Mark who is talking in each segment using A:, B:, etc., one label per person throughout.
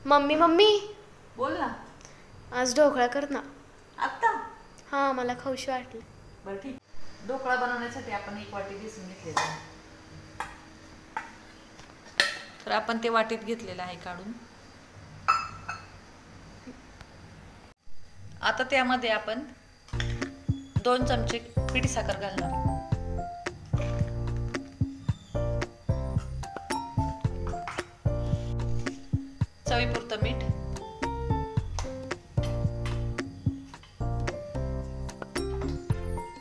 A: Mummy mummy
B: बोल ना.
A: आज ढोकळा कर ना.
B: आत्ता?
A: हां मला खाऊशी वाटलं.
B: बरं ठीक. ढोकळा बनवण्यासाठी आपण 1 वाटी बेसन घेतलेलं आहे. तर आपण ते वाटीत घेतलेलं आहे काढून. आता त्यामध्ये आपण 2 चमचे पिठी साखर घालणार आहे. चवीपुरतं मीठ,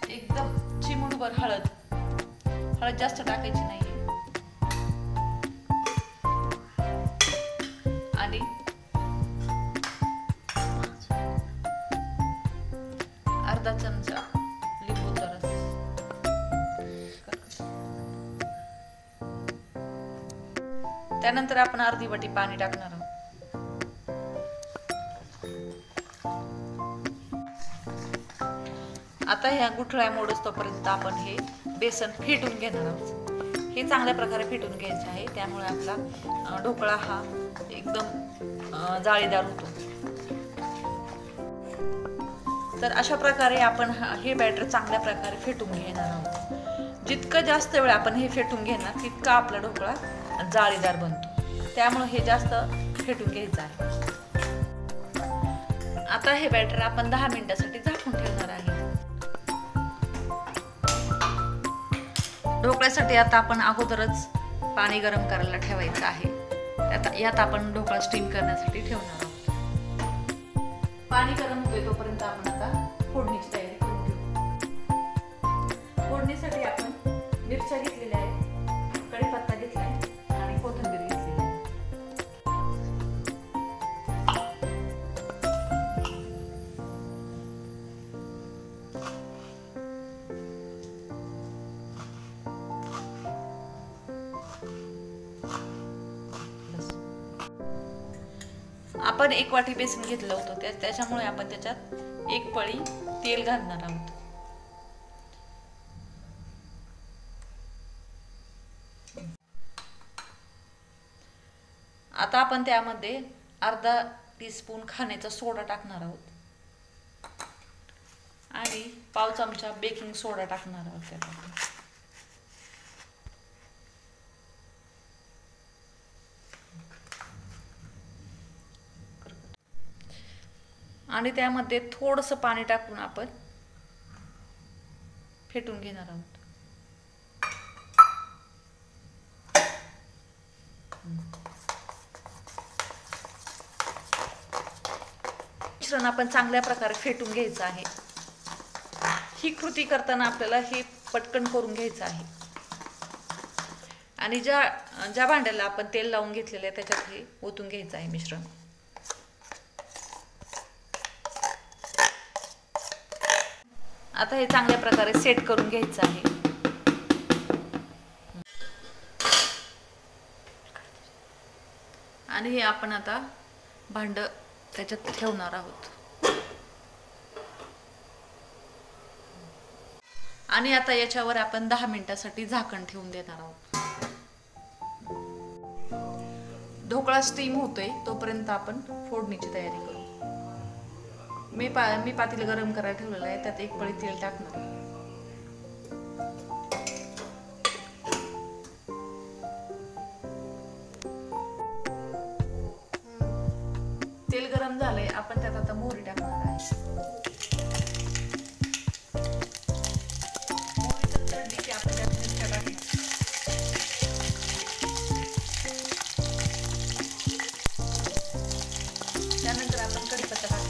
B: एकदम चिमूटभर हळद. हळद जास्त टाकायची नाही आणि अर्धा चमचा लिंबूचा रस. त्यानंतर आपण अर्धी वाटी पाणी टाकणार आहोत. आता ह्या गुठळ्या मोडस तोपर्यंत आपण हे बेसन फेटून घेणार आहोत. हे चांगल्या प्रकारे फेटून घ्यायचं आहे, त्यामुळे आपला ढोकळा हा एकदम जाळीदार होतो. तर अशा प्रकारे आपण हे बॅटर चांगल्या प्रकारे फेटून घेणार आहोत. जितकं जास्त वेळ आपण हे फेटून घेणार तितका आपला ढोकळा जाळीदार बनतो, त्यामुळे हे जास्त फेटून घ्यायचं आहे. आता हे बॅटर आपण 10 मिनिटासाठी झाकून ठेवणार आहे. ढोकळ्यासाठी आता आपण अगोदरच पाणी गरम करायला ठेवायचं आहे. यात आपण ढोकळा स्टीम करण्यासाठी ठेवणार आहोत. पाणी गरम होते तोपर्यंत आपण आता फोडणीची तयारी करून घेऊ. फोडणीसाठी आपण मिरच्या घेतलेल्या आहेत, कढीपत्ता घेतला आहे आणि कोथिंबीर घेतलेली आहे. आपण 1 वाटी बेसन घेतलं होतं, त्याच्यामुळे आपण त्याच्यात 1 पळी तेल घालणार आहोत. आता आपण त्यामध्ये अर्धा टीस्पून खाण्याचा सोडा टाकणार आहोत आणि पाव चमचा बेकिंग सोडा टाकणार आहोत त्यात. आणि त्यामध्ये थोडंसं पाणी टाकून आपण फेटून घेणार आहोत. मिश्रण आपण चांगल्या प्रकारे फेटून घ्यायचं आहे. ही कृती करताना आपल्याला हे पटकन करून घ्यायचं आहे आणि ज्या भांड्याला आपण तेल लावून घेतलेलं आहे त्याच्यात हे ओतून घ्यायचं आहे मिश्रण. आता हे चांगल्या प्रकारे सेट करून घ्यायचं आहे. आणि हे आपण आता भांड त्याच्यात ठेवणार आहोत. आणि आता याच्यावर आपण 10 मिनिटासाठी झाकण ठेवून देणार आहोत. ढोकळा स्टीम होतोय तोपर्यंत आपण फोडणीची तयारी करू. मी पातेलं गरम करायला ठेवलेलं आहे, त्यात 1 पळी तेल टाकणार. तेल गरम झालंय, आपण त्यात आता मोहरी टाकणार आहे. मोहरी तडतडली की आपण त्यात मिरच्या टाकणार. त्यानंतर आपण कढीपत्ता टाकणार.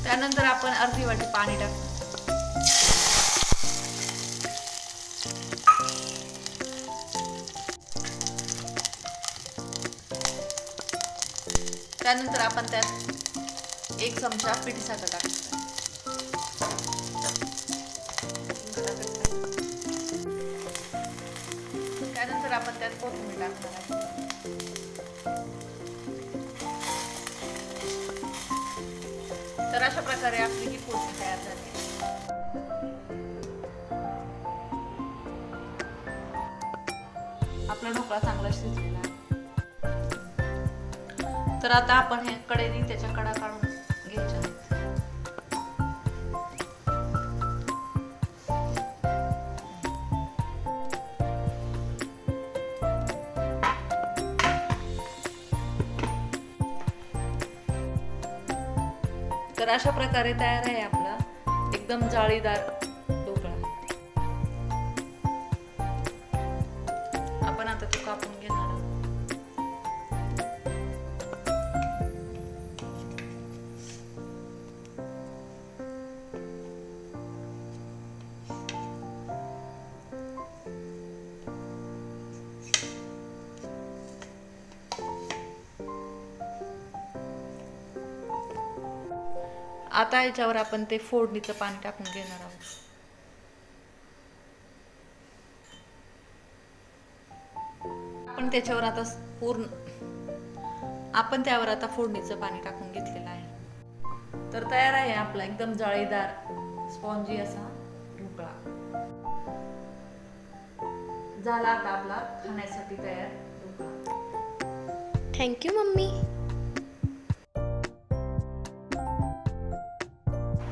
B: त्यानंतर आपण अर्धी वाटी पाणी टाकू. त्यानंतर आपण त्यात 1 चमचा पिठी साखर टाकू. त्यानंतर आपण त्यात कोथिंबीर टाकणार आहे. तर अशा प्रकारे आपली ही फोडणी तयार झाली. आपला ढोकळा चांगला शिजलेला आहे. तर आता आपण हे कढईने त्याच्या कडा काढून घ्यायच्या आहेत. तर अशा प्रकारे तयार आहे आपला एकदम जाळीदार ढोकळा. आपण आता तो कापून घेणार आहोत. आता याच्यावर आपण ते फोडणीचं पाणी टाकून घेणार आहोत. आपण त्यावर आता फोडणीचं पाणी टाकून घेतलेलं आहे. तर तयार आहे आपला एकदम जाळीदार स्पॉन्जी असा ढोकळा. झाला आता आपला खाण्यासाठी तयार ढोकळा.
A: Thank you mummy.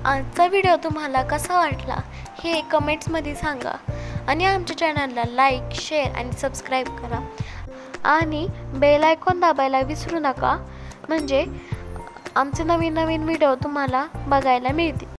A: आजचा व्हिडिओ तुम्हाला कसा वाटला हे कमेंट्समध्ये सांगा आणि आमच्या चॅनलला लाईक, शेअर आणि सबस्क्राईब करा आणि बेल आयकॉन दाबायला विसरू नका, म्हणजे आमचे नवीन नवीन व्हिडिओ तुम्हाला बघायला मिळतील.